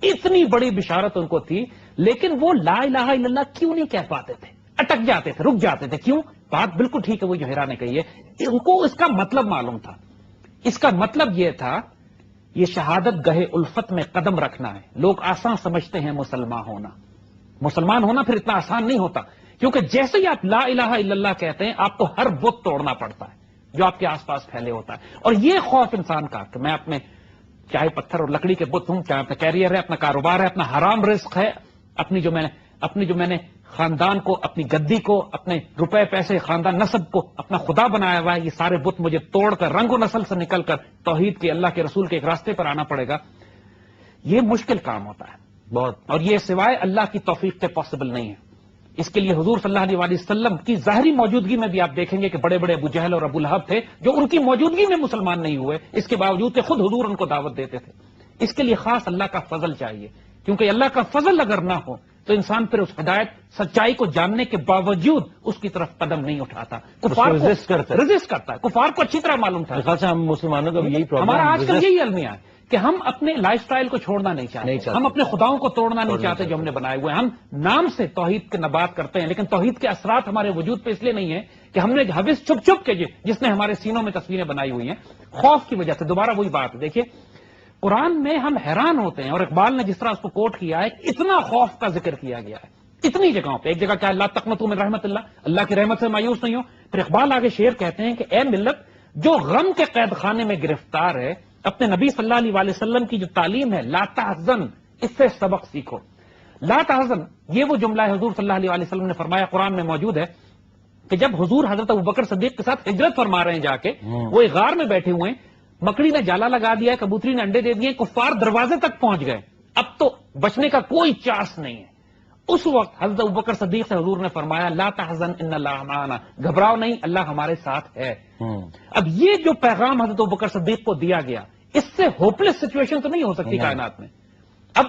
اتنی بڑی بشارت ان کو تھی، لیکن وہ لا الہ الا اللہ کیوں نہیں کہہ پاتے تھے؟ اٹک جاتے تھے، رک جاتے تھے. کیوں؟ بات بالکل ٹھیک ہے وہ جو ہیرا نے کہی ہے، ان کو اس کا مطلب معلوم تھا. اس کا مطلب یہ تھا یہ شہادت گہے الفت میں قدم رکھنا ہے. لوگ آسان سمجھتے ہیں مسلمان ہونا پھر اتنا آسان نہیں ہوتا، کیونکہ جیسے ہی آپ لا الہ الا اللہ کہتے ہیں آپ کو ہر بت توڑنا پڑتا ہے جو آپ کے آس پاس پھیلے ہوتا ہے. اور یہ خوف انسان کا کہ میں اپنے چاہے پتھر اور لکڑی کے بت ہوں، چاہے اپنا کیریئر ہے، اپنا کاروبار ہے، اپنا حرام رزق ہے، اپنی جو میں نے خاندان کو، اپنی گدی کو، اپنے روپے پیسے، خاندان نسب کو اپنا خدا بنایا ہوا ہے، یہ سارے بت مجھے توڑ کر رنگ و نسل سے نکل کر توحید کے، اللہ کے رسول کے ایک راستے پر آنا پڑے گا. یہ مشکل کام ہوتا ہے بہت، اور یہ سوائے اللہ کی توفیق کے پاسبل نہیں ہے. اس کے لیے حضور صلی اللہ علیہ وسلم کی ظاہری موجودگی میں بھی آپ دیکھیں گے کہ بڑے بڑے ابو جہل اور ابو لہب تھے جو ان کی موجودگی میں مسلمان نہیں ہوئے، اس کے باوجود کہ خود حضور ان کو دعوت دیتے تھے. اس کے لیے خاص اللہ کا فضل چاہیے، کیونکہ اللہ کا فضل اگر نہ ہو تو انسان پھر اس ہدایت سچائی کو جاننے کے باوجود اس کی طرف قدم نہیں اٹھاتا، کفار کو ریزسٹ کرتا ہے. کفار کو اچھی طرح معلوم تھا. ہم مسلمانوں کا یہی پرابلم، ہمارا آج کل یہی المیہ ہے کہ ہم اپنے لائف سٹائل کو چھوڑنا نہیں چاہتے، ہم اپنے خداؤں کو توڑنا نہیں چاہتے جو ہم نے بنائے ہوئے ہیں. ہم نام سے توحید کے نبات کرتے ہیں، لیکن توحید کے اثرات ہمارے وجود پہ اس لیے نہیں ہے کہ ہم نے حوث چھپ کے جس نے ہمارے سینوں میں تصویریں بنائی ہوئی ہیں خوف کی وجہ سے. دوبارہ وہی بات ہے، دیکھیے قرآن میں ہم حیران ہوتے ہیں، اور اقبال نے جس طرح اس کو کوٹ کیا ہے، اتنا خوف کا ذکر کیا گیا ہے اتنی جگہوں پہ. ایک جگہ کیا لا تقنطوا من رحمت اللہ، اللہ کی رحمت سے مایوس نہیں ہو. پھر اقبال آگے شعر کہتے ہیں کہ اے ملت جو غم کے قید خانے میں گرفتار ہے، اپنے نبی صلی اللہ علیہ وسلم کی جو تعلیم ہے لا تحزن، اس سے سبق سیکھو. لا تحزن یہ وہ جملہ ہے حضور صلی اللہ علیہ وسلم نے فرمایا، قرآن میں موجود ہے کہ جب حضور حضرت ابوبکر صدیق کے ساتھ ہجرت فرما رہے ہیں جا کے، وہ ایک غار میں بیٹھے ہوئے ہیں، مکڑی نے جالا لگا دیا ہے، کبوتری نے انڈے دے دیے، کفار دروازے تک پہنچ گئے، اب تو بچنے کا کوئی چانس نہیں ہے. اس وقت حضرت ابوبکر صدیق سے حضور نے فرمایا لا تحزن ان اللہ معنا، گھبراؤ نہیں، اللہ ہمارے ساتھ ہے. اب یہ جو پیغام حضرت ابوبکر صدیق کو دیا گیا، اس سے ہوپلیس سچویشن تو نہیں ہو سکتی کائنات میں. اب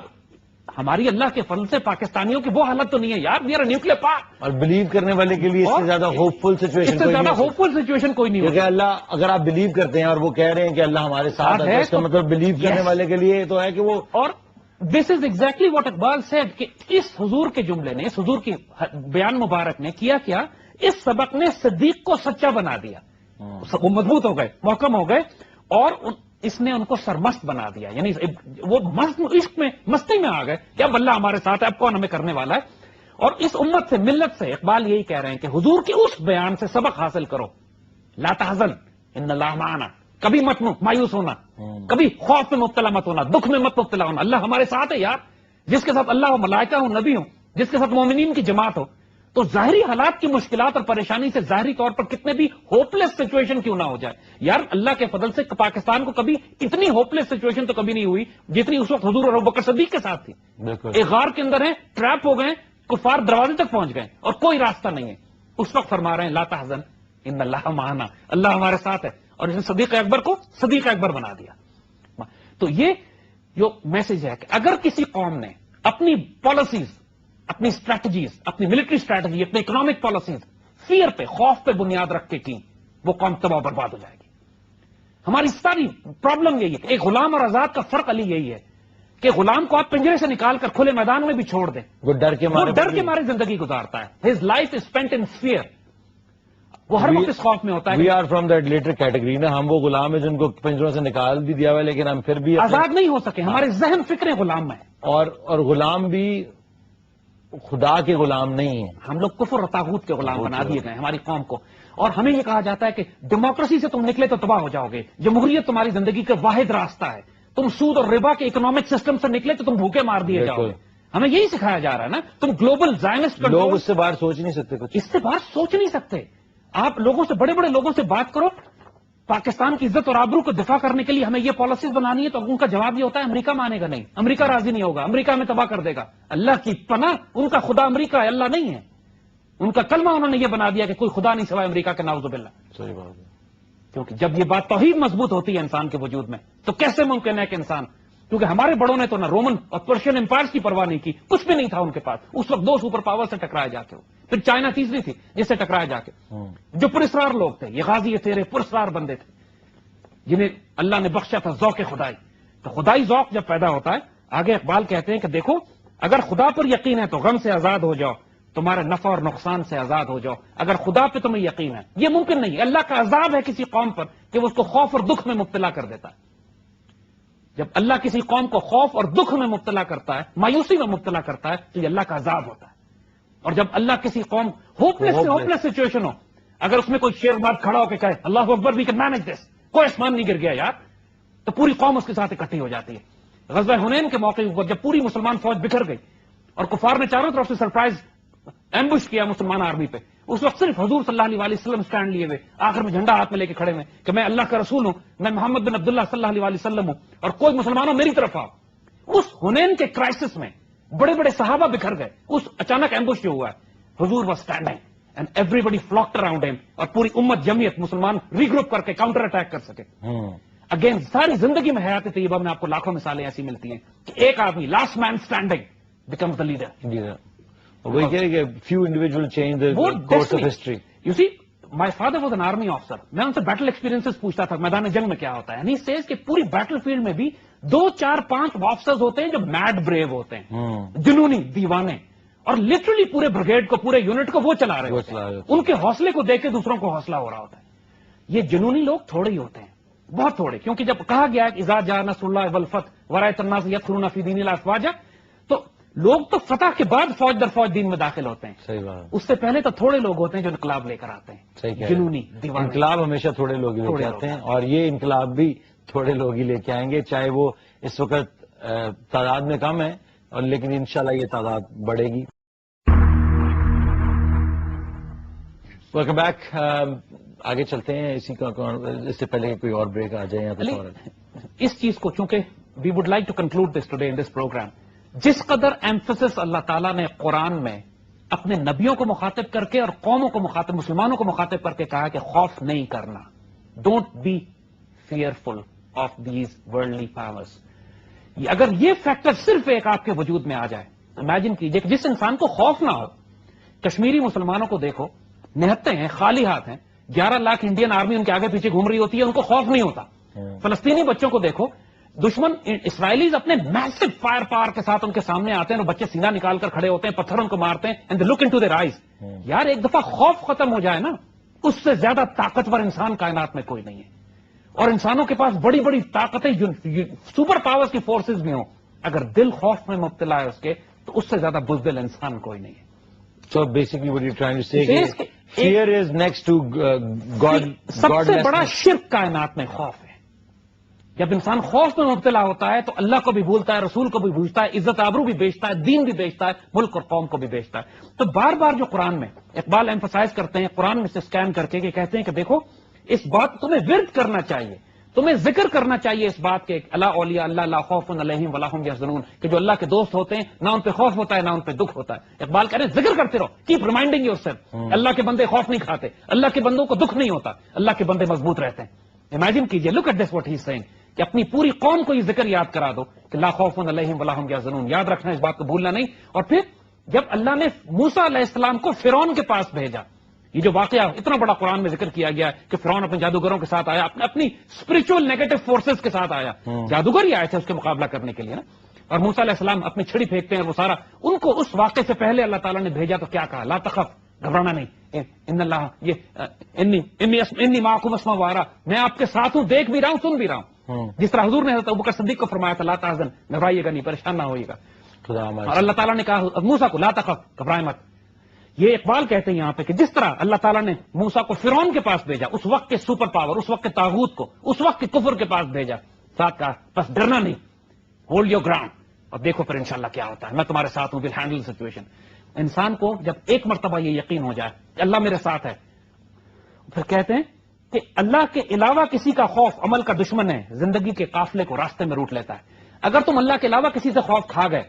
ہماری اللہ کے فضل سے پاکستانیوں کی وہ حالت تو نہیں ہے یار، وی آر نیوکلیئر پاور. اور بلیو کرنے والے کے لیے اس سے زیادہ ہوپ فل سچویشن اس سے زیادہ ہوپ فل سچویشن کوئی نہیں کیونکہ ہوگی. اللہ، اگر آپ بلیو کرتے ہیں اور وہ کہہ رہے ہیں کہ اللہ ہمارے ساتھ ہے، اس کا مطلب بلیو کرنے والے کے لیے تو ہے کہ وہ. اور this is exactly what Iqbal said کہ اس حضور کے جملے نے، اس حضور کی بیان مبارک نے کیا اس سبق نے صدیق کو سچا بنا دیا. وہ مضبوط ہو گئے، محکم ہو گئے، اور اس نے ان کو سرمست بنا دیا. یعنی وہ عشق میں، مستی میں آ گئے کہ اب اللہ ہمارے ساتھ ہے، اب کون ہمیں کرنے والا ہے. اور اس امت سے، ملت سے اقبال یہی کہہ رہے ہیں کہ حضور کے اس بیان سے سبق حاصل کرو. لا تحزن ان اللہ معنا. کبھی مت مایوس ہونا، کبھی خوف میں مبتلا مت ہونا، دکھ میں مت مبتلا ہونا. اللہ ہمارے ساتھ ہے یار. جس کے ساتھ اللہ ہو، ملائکہ ہو، نبی ہو، جس کے ساتھ مومنین کی جماعت ہو، تو ظاہری حالات کی مشکلات اور پریشانی سے ظاہری طور پر کتنے بھی ہوپ لیس سچویشن کیوں نہ ہو جائے یار، اللہ کے فضل سے پاکستان کو کبھی اتنی ہوپ لیس سچویشن تو کبھی نہیں ہوئی جتنی اس وقت حضور اور ابوبکر صدیق کے ساتھ تھی. ایک غار کے اندر ہیں، ٹریپ ہو گئے، کفار دروازے تک پہنچ گئے اور کوئی راستہ نہیں ہے. اس وقت فرما رہے ہیں لا تحزن ان اللہ معنا، اللہ ہمارے ساتھ ہے. اور اس نے صدیق اکبر کو صدیق اکبر بنا دیا. تو یہ جو میسج ہے کہ اگر کسی قوم نے اپنی پالیسیز، اپنی اسٹریٹجیز، اپنی ملٹری اسٹریٹجی، اپنی اکنامک پالیسیز فیئر پہ، خوف پہ بنیاد رکھ کے کی، وہ قوم تباہ برباد ہو جائے گی. ہماری ساری پرابلم یہی ہے کہ ایک غلام اور آزاد کا فرق علی یہی ہے کہ غلام کو آپ پنجرے سے نکال کر کھلے میدان میں بھی چھوڑ دیں، وہ ڈر کے مارے زندگی گزارتا ہے. His life is spent in fear. وہ ہر وقت اس خوف میں ہوتا ہے. We are from that latter category نا. ہم وہ غلام ہیں جن کو پنجروں سے نکال بھی دیا ہوا ہے، لیکن ہم پھر بھی آزاد نہیں ہو سکے. ہمارے ذہن فکریں غلام ہیں، اور غلام بھی خدا کے غلام نہیں ہیں. ہم لوگ کفر اور طاغوت کے غلام بنا دیے گئے ہماری قوم کو. اور ہمیں یہ کہا جاتا ہے کہ ڈیموکریسی سے تم نکلے تو تباہ ہو جاؤ گے، جمہوریت تمہاری زندگی کا واحد راستہ ہے. تم سود اور ربا کے اکنامک سسٹم سے نکلے تو تم بھوکے مار دیے جاؤ گے. ہمیں یہی سکھایا جا رہا ہے نا. تم گلوبل زائنسٹ، لوگ اس سے باہر سوچ نہیں سکتے، کچھ اس سے باہر سوچ نہیں سکتے. آپ لوگوں سے، بڑے بڑے لوگوں سے بات کرو، پاکستان کی عزت اور آبرو کو دفاع کرنے کے لیے ہمیں یہ پالیسیز بنانی ہے، تو ان کا جواب یہ ہوتا ہے امریکہ مانے گا نہیں، امریکہ راضی نہیں ہوگا، امریکہ ہمیں تباہ کر دے گا. اللہ کی پناہ، ان کا خدا امریکہ ہے، اللہ نہیں ہے. ان کا کلمہ انہوں نے یہ بنا دیا کہ کوئی خدا نہیں سوائے امریکہ کے، نعوذ باللہ. صحیح بات ہے. کیونکہ جب یہ بات توحید مضبوط ہوتی ہے انسان کے وجود میں، تو کیسے ممکن ہے کہ انسان، کیونکہ ہمارے بڑوں نے تو نہ رومن اور پرشین امپائرز کی پرواہ نہیں کی، کچھ بھی نہیں تھا ان کے پاس. اس وقت 2 سپر پاور سے ٹکرائے جا کے، پھر چائنا تیسری تھی جس سے ٹکرائے جا کے. جو پراسرار لوگ تھے، یہ غازی تیرے پراسرار بندے تھے جنہیں اللہ نے بخشا تھا ذوق خدائی. تو خدائی ذوق جب پیدا ہوتا ہے، آگے اقبال کہتے ہیں کہ دیکھو، اگر خدا پر یقین ہے تو غم سے آزاد ہو جاؤ، تمہارے نفع اور نقصان سے آزاد ہو جاؤ. اگر خدا پہ تمہیں یقین ہے، یہ ممکن نہیں ہے. اللہ کا عذاب ہے کسی قوم پر کہ وہ اس کو خوف اور دکھ میں مبتلا کر دیتا ہے. جب اللہ کسی قوم کو خوف اور دکھ میں مبتلا کرتا ہے، مایوسی میں مبتلا کرتا ہے، تو یہ اللہ کا عذاب ہوتا ہے. اور جب اللہ کسی قوم ہوپلیس سچویشن ہو، اگر اس میں کوئی شیر بات کھڑا ہو کے کہے اللہ اکبر وی کین مینج دس، کوئی آسمان نہیں گر گیا یار، تو پوری قوم اس کے ساتھ اکٹھی ہو جاتی ہے. غزوہ حنین کے موقع پر جب پوری مسلمان فوج بکھر گئی اور کفار نے چاروں طرف سے سرپرائز ایمبوش کیا مسلمان آرمی پہ، اس وقت صرف حضور صلی اللہ علیہ وسلم سٹینڈ لیے ہوئے، آخر میں جھنڈا ہاتھ میں لے کے کھڑے ہوئے کہ میں اللہ کا رسول ہوں، میں محمد بن عبداللہ صلی اللہ علیہ وسلم ہوں، اور کوئی مسلمانوں میری طرف آؤ. اس حنین کے کرائسس میں بڑے بڑے صحابہ بکھر گئے. اس اچانک ایمبوش جو ہوا ہے، حضور was standing and everybody flocked around him, اور پوری امت، جمعیت مسلمان ری گروپ کر کے کاؤنٹر اٹیک کر سکے. اگین ساری زندگی میں حیات طیبہ میں آپ کو لاکھوں مثالیں ایسی ملتی ہیں کہ ایک آدمی، last man standing, becomes the leader. وہی کہہ رہے کہ few individual change the course of history. You see, my father was an army officer. میں ان سے بیٹل ایکسپیرینسز پوچھتا تھا میدان جنگ میں کیا ہوتا ہے. And he says کہ پوری بیٹل فیلڈ میں بھی 2 4 5 آفیسرز ہوتے ہیں جو میڈ بریو ہوتے ہیں، جنونی دیوانے، اور لٹرلی پورے بریگیڈ کو، پورے یونٹ کو وہ چلا رہے ہوتے ہیں. ان کے حوصلے کو دیکھ کے دوسروں کو حوصلہ ہو رہا ہوتا ہے. یہ جنونی لوگ تھوڑے ہی ہوتے ہیں، بہت تھوڑے، کیونکہ جب کہا گیا کہ اذا جاء نصر اللہ والفتح ورأيت الناس يدخلون في دين الله افواجا، تو لوگ تو فتح کے بعد فوج در فوج دین میں داخل ہوتے ہیں. صحیح بات. اس سے پہلے تو تھوڑے لوگ ہوتے ہیں جو انقلاب لے کر آتے ہیں. صحیح. جنونی دیوانے. انقلاب ہمیشہ تھوڑے لوگ ہی لے کے آتے ہیں، اور یہ انقلاب بھی تھوڑے لوگ ہی لے کے آئیں گے، چاہے وہ اس وقت تعداد میں کم ہے، اور لیکن انشاءاللہ یہ تعداد بڑھے گی. Welcome back. آگے چلتے ہیں. اس سے پہلے کوئی اور بریک آ جائے یا کچھ اور. اس چیز کو چونکہ we would like to conclude this today in this programme, جس قدر ایمفسس اللہ تعالیٰ نے قرآن میں اپنے نبیوں کو مخاطب کر کے اور قوموں کو مخاطب، مسلمانوں کو مخاطب کر کے کہا کہ خوف نہیں کرنا، don't be fearful of these worldly powers. اگر یہ فیکٹر صرف ایک آپ کے وجود میں آ جائے، امیجن کیجئے کہ جس انسان کو خوف نہ ہو. کشمیری مسلمانوں کو دیکھو، نہتے ہیں، خالی ہاتھ ہیں، 11 لاکھ انڈین آرمی ان کے آگے پیچھے گھوم رہی ہوتی ہے، ان کو خوف نہیں ہوتا. فلسطینی بچوں کو دیکھو، دشمن اسرائیلیز اپنے میسو فائر پاور کے ساتھ ان کے سامنے آتے ہیں اور بچے سینہ نکال کر کھڑے ہوتے ہیں، پتھر ان کو مارتے ہیں، and they look into their eyes. یار ایک دفعہ خوف ختم ہو جائے نا، اس سے زیادہ طاقتور انسان کائنات میں کوئی نہیں ہے. اور انسانوں کے پاس بڑی بڑی طاقتیں، سپر پاورز کی فورسز بھی ہوں، اگر دل خوف میں مبتلا ہے اس کے، تو اس سے زیادہ بزدل انسان کوئی نہیں ہے. So basically what you're trying to say is fear is next to God. سب سے بڑا شرک کائنات میں خوف ہے. جب انسان خوف میں مبتلا ہوتا ہے تو اللہ کو بھی بھولتا ہے، رسول کو بھی بھولتا ہے، عزت آبرو بھی بیچتا ہے، دین بھی بیچتا ہے، ملک اور قوم کو بھی بیچتا ہے. تو بار بار جو قرآن میں اقبال ایمفسائز کرتے ہیں، قرآن میں سے اسکین کر کے، کہ کہتے ہیں کہ دیکھو اس بات تمہیں ورد کرنا چاہیے، تمہیں ذکر کرنا چاہیے اس بات کے، اللہ اولیاء اللہ لا خوف علیہم ولا هم یحزنون، کہ جو اللہ کے دوست ہوتے ہیں نہ ان پہ خوف ہوتا ہے نہ ان پہ دکھ ہوتا ہے. اقبال کہہ رہے ہیں ذکر کرتے رہو، کیپ ریمائنڈنگ یورسیلف. اللہ کے بندے خوف نہیں کھاتے، اللہ کے بندوں کو دکھ نہیں ہوتا، اللہ کے بندے مضبوط رہتے ہیں. امیجن کیجئے، look at this what he is seeing, کہ اپنی پوری قوم کو یہ ذکر یاد کرا دو کہ لا خوف علیہم ولا هم یحزنون، یاد رکھنا، اس بات کو بھولنا نہیں. اور پھر جب اللہ نے موسیٰ علیہ السلام کو فرعون کے پاس بھیجا، یہ جو واقعہ اتنا بڑا قرآن میں ذکر کیا گیا کہ فرعون اپنے جادوگروں کے ساتھ آیا، اپنی اسپرچل نیگیٹو فورسز کے ساتھ آیا، جادوگر ہی آئے تھے اس کے مقابلہ کرنے کے لیے نا. اور موسیٰ علیہ السلام اپنی چھڑی پھینکتے ہیں، وہ سارا ان کو اس واقعے سے پہلے اللہ تعالیٰ نے بھیجا تو کیا کہا، لا تخف، گھبرانا نہیں، ان اللہ یہ انی معکم اسمع و ارى، میں آپ کے ساتھ ہوں، دیکھ بھی رہا ہوں، سن بھی رہا ہوں. جس طرح حضور نے حضرت ابوبکر صدیق کو فرمایا تھا لا تحزن، گھبرائیے گا نہیں، پریشان نہ ہوئیے گا. اور اللہ تعالیٰ نے کہا موسیٰ کو لا تخف، گھبرائے مت. یہ اقبال کہتے ہیں یہاں پہ کہ جس طرح اللہ تعالیٰ نے موسیٰ کو فرعون کے پاس بھیجا، اس وقت کے سپر پاور، اس وقت کے طاغوت کو، اس وقت کے کفر کے پاس بھیجا، ساتھ کہا بس ڈرنا نہیں، ہولڈ یور گراؤنڈ، اور دیکھو پھر انشاءاللہ کیا ہوتا ہے، میں تمہارے ساتھ ہوں، ول ہینڈل سچویشن. انسان کو جب ایک مرتبہ یہ یقین ہو جائے کہ اللہ میرے ساتھ ہے، پھر کہتے ہیں کہ اللہ کے علاوہ کسی کا خوف عمل کا دشمن ہے، زندگی کے قافلے کو راستے میں روٹ لیتا ہے. اگر تم اللہ کے علاوہ کسی سے خوف کھا گئے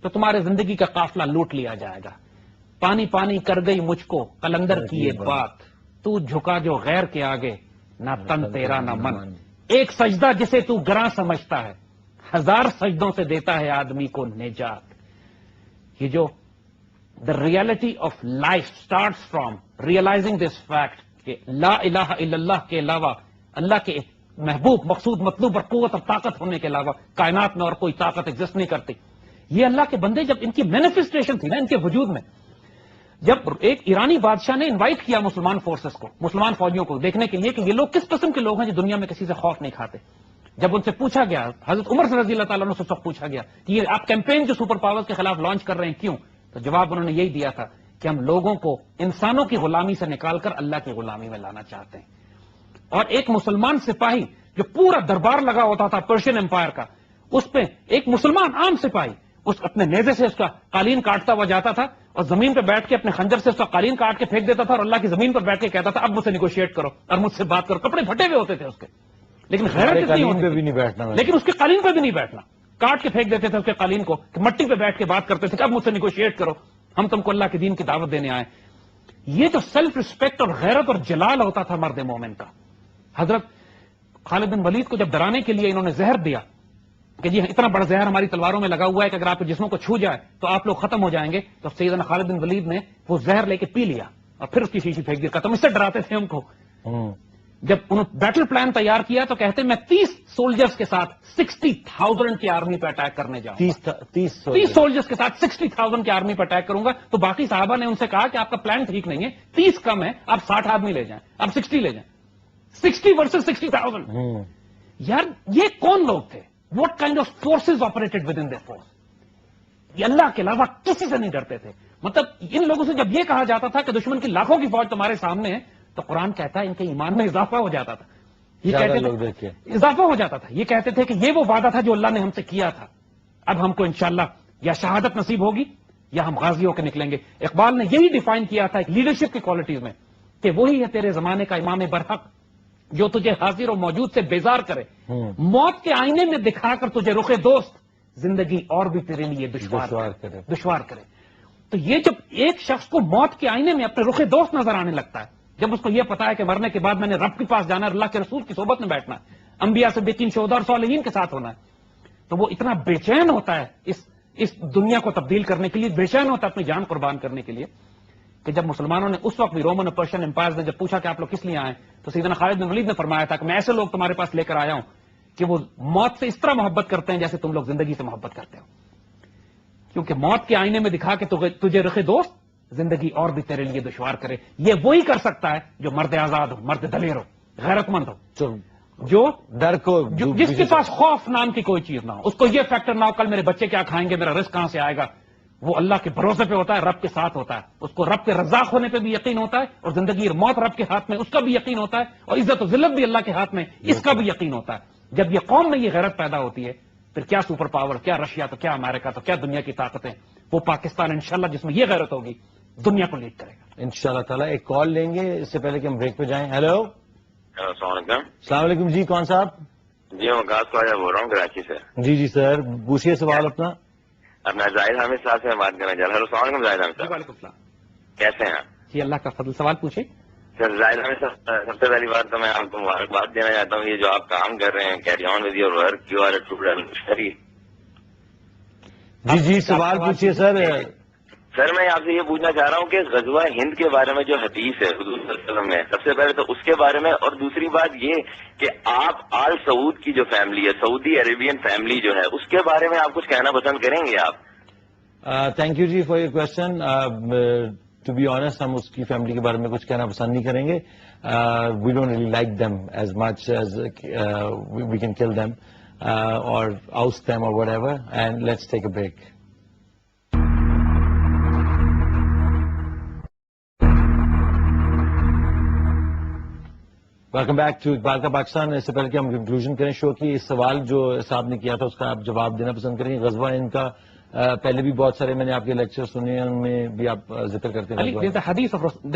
تو تمہارے زندگی کا قافلہ لوٹ لیا جائے گا. پانی پانی کر گئی مجھ کو قلندر کی یہ بات، تو جھکا جو غیر کے آگے، نہ تن تیرا نہ من. ایک سجدہ جسے تو گراں سمجھتا ہے، 1000 سجدوں سے دیتا ہے آدمی کو نجات. یہ جو the reality of life starts from realising this fact کہ لا الہ الا اللہ کے علاوہ، اللہ کے محبوب مقصود مطلوب اور قوت اور طاقت ہونے کے علاوہ کائنات میں اور کوئی طاقت ایگزسٹ نہیں کرتی. یہ اللہ کے بندے جب ان کی مینیفیسٹیشن تھی نا ان کے وجود میں، جب ایک ایرانی بادشاہ نے انوائٹ کیا مسلمان فورسز کو، مسلمان فوجیوں کو، دیکھنے کے لیے کہ یہ لوگ کس قسم کے لوگ ہیں جو دنیا میں کسی سے خوف نہیں کھاتے. جب ان سے پوچھا گیا، حضرت عمر سے رضی اللہ تعالیٰ عنہ سے پوچھا گیا کہ یہ آپ کیمپین جو سپر پاورز کے خلاف لانچ کر رہے ہیں کیوں، تو جواب انہوں نے یہی دیا تھا کہ ہم لوگوں کو انسانوں کی غلامی سے نکال کر اللہ کی غلامی میں لانا چاہتے ہیں. اور ایک مسلمان سپاہی جو پورا دربار لگا ہوتا تھا پرشین امپائر کا، اس پہ ایک مسلمان عام سپاہی اس اپنے نیزے سے اس کا قالین کاٹتا ہوا جاتا تھا اور زمین پہ بیٹھ کے اپنے خنجر سے اس کا قالین کاٹ کے پھینک دیتا تھا اور اللہ کی زمین پر بیٹھ کے کہتا تھا اب مجھ سے نیگوشیٹ کرو اور مجھ سے بات کرو. کپڑے پھٹے ہوئے ہوتے تھے اس کے، لیکن غیرت اتنی ہوتی تھی، لیکن اس کے قالین پہ بھی نہیں بیٹھنا، کاٹ کے پھینک دیتے تھے اس کے قالین کو کہ مٹی پہ بیٹھ کے بات کرتے تھے کہ اب مجھ سے نیگوشیٹ کرو، ہم تم کو اللہ کے دین کی دعوت دینے آئے. یہ جو سیلف ریسپیکٹ اور غیرت اور جلال ہوتا تھا مرد مومن کا. حضرت خالد بن ولید کو جب ڈرانے کے لیے انہوں نے زہر دیا کہ جی اتنا بڑا زہر ہماری تلواروں میں لگا ہوا ہے کہ اگر آپ کے جسموں کو چھو جائے تو آپ لوگ ختم ہو جائیں گے، تو سیدنا خالد بن ولید نے وہ زہر لے کے پی لیا اور پھر اس کی شیشی پھینک دی. تم اس سے ڈراتے تھے ہم کو. جب انہوں نے بیٹل پلان تیار کیا تو کہتے ہیں میں 30 سولجرز کے ساتھ 60,000 کی آرمی پہ اٹیک کرنے جاؤں گا. 30 سولجرز کے ساتھ 60,000 کی آرمی پہ اٹیک کروں گا. تو باقی صحابہ نے ان سے کہا کہ آپ کا پلان ٹھیک نہیں ہے، 30 کم ہے، آپ 60 آدمی لے جائیں، آپ 60 لے جائیں. 60 ورسز 60,000. یار یہ کون لوگ تھے؟ What kind of forces operated with in their force? یہ اللہ کے علاوہ کسی سے نہیں ڈرتے تھے. مطلب ان لوگوں سے جب یہ کہا جاتا تھا کہ دشمن کی لاکھوں کی فوج تمہارے سامنے ہے، تو قرآن کہتا ہے ان کے ایمان میں اضافہ ہو جاتا تھا. یہ کہتے تھے اضافہ ہو جاتا تھا. یہ کہتے تھے کہ یہ وہ وعدہ تھا جو اللہ نے ہم سے کیا تھا، اب ہم کو انشاءاللہ یا شہادت نصیب ہوگی یا ہم غازی ہو کے نکلیں گے. اقبال نے یہی ڈیفائن کیا تھا لیڈرشپ کی کوالٹیز میں کہ وہی ہے تیرے زمانے کا امام برحق جو تجھے حاضر و موجود سے بیزار کرے، موت کے آئینے میں دکھا کر تجھے رخ دوست زندگی اور بھی تیرے لیے دشوار کرے. تو یہ جب ایک شخص کو موت کے آئینے میں اپنے رخ دوست نظر آنے لگتا ہے، جب اس کو یہ پتا ہے کہ مرنے کے بعد میں نے رب کے پاس جانا ہے، اللہ کے رسول کی صحبت میں بیٹھنا ہے، انبیاء صدیقین شہداء اور صالحین کے ساتھ ہونا ہے، تو وہ اتنا بے چین ہوتا ہے اس دنیا کو تبدیل کرنے کے لیے، بے چین ہوتا ہے اپنی جان قربان کرنے کے لیے، کہ جب مسلمانوں نے اس وقت بھی رومن اور پرشین امپائر نے جب پوچھا کہ آپ لوگ کس لیے آئے، تو سیدنا خالد بن ولید نے فرمایا تھا کہ میں ایسے لوگ تمہارے پاس لے کر آیا ہوں کہ وہ موت سے اس طرح محبت کرتے ہیں جیسے تم لوگ زندگی سے محبت کرتے ہو، کیونکہ موت کے آئینے میں دکھا کہ تجھے رخ دوست زندگی اور بھی تیرے لیے دشوار کرے. یہ وہی کر سکتا ہے جو مرد آزاد ہو، مرد دلیر ہو، غیرت مند ہو، جو ڈر کو جس کے پاس خوف نام کی کوئی چیز نہ ہو، اس کو یہ فیکٹر نہ ہو کل میرے بچے کیا کھائیں گے، میرا رزق کہاں سے آئے گا. وہ اللہ کے بھروسے پہ ہوتا ہے، رب کے ساتھ ہوتا ہے، اس کو رب کے رزاق ہونے پہ بھی یقین ہوتا ہے، اور زندگی اور موت رب کے ہاتھ میں اس کا بھی یقین ہوتا ہے، اور عزت و ذلت بھی اللہ کے ہاتھ میں اس کا بھی یقین ہوتا ہے. جب یہ قوم میں یہ غیرت پیدا ہوتی ہے، پھر کیا سپر پاور، کیا رشیا، تو کیا امریکہ، تو کیا دنیا کی طاقتیں. وہ پاکستان انشاءاللہ جس میں یہ غیرت ہوگی دنیا کو لیڈ کرے گا انشاءاللہ تعالیٰ. ایک کال لیں گے اس سے پہلے کہ ہم بریک پہ جائیں. ہیلو، السلام علیکم. السلام علیکم جی، کون صاحب؟ جی میں وقاص خواجہ بول رہا ہوں کراچی سے. جی سر، پوچھیے سوال اپنا. میں زاہد حامد صاحب سے بات کرنا چاہ رہا ہوں. السلام علیکم زاہد حامد صاحب. وعلیکم السلام. کیسے ہیں؟ جی اللہ کا فضل. سوال پوچھے. سر زاہد حامد صاحب، سب سے پہلی بات تو میں آپ کو مبارکباد دینا چاہتا ہوں. یہ جو آپ کام کر رہے ہیں، carry on with your work, you are a true revolutionary. جی سوال پوچھیے سر. سر میں آپ سے یہ پوچھنا چاہ رہا ہوں کہ غزوہ ہند کے بارے میں جو حدیث ہے حضور صلی اللہ علیہ وسلم میں، سب سے پہلے تو اس کے بارے میں، اور دوسری بات یہ کہ آپ آل سعود کی جو فیملی ہے، سعودی عربین فیملی جو ہے، اس کے بارے میں آپ کچھ کہنا پسند کریں گے آپ؟ تھینک یو جی for your question. To be honest, ہم اس کی فیملی کے بارے میں کچھ کہنا پسند نہیں کریں گے. We don't really like them as much as we can kill them or out them or whatever. And let's take a break. Welcome back to Iqbal کا پاکستان. اس سے پہلے کہ ہم کنکلوژن کریں شو کی، اس سوال جو صاحب نے کیا تھا اس کا آپ جواب دینا پسند کریں گے. غزوہ ان کا پہلے بھی بہت سارے میں نے آپ کے لیکچر سنے ہیں، ان میں بھی آپ ذکر کرتے ہیں. حدیث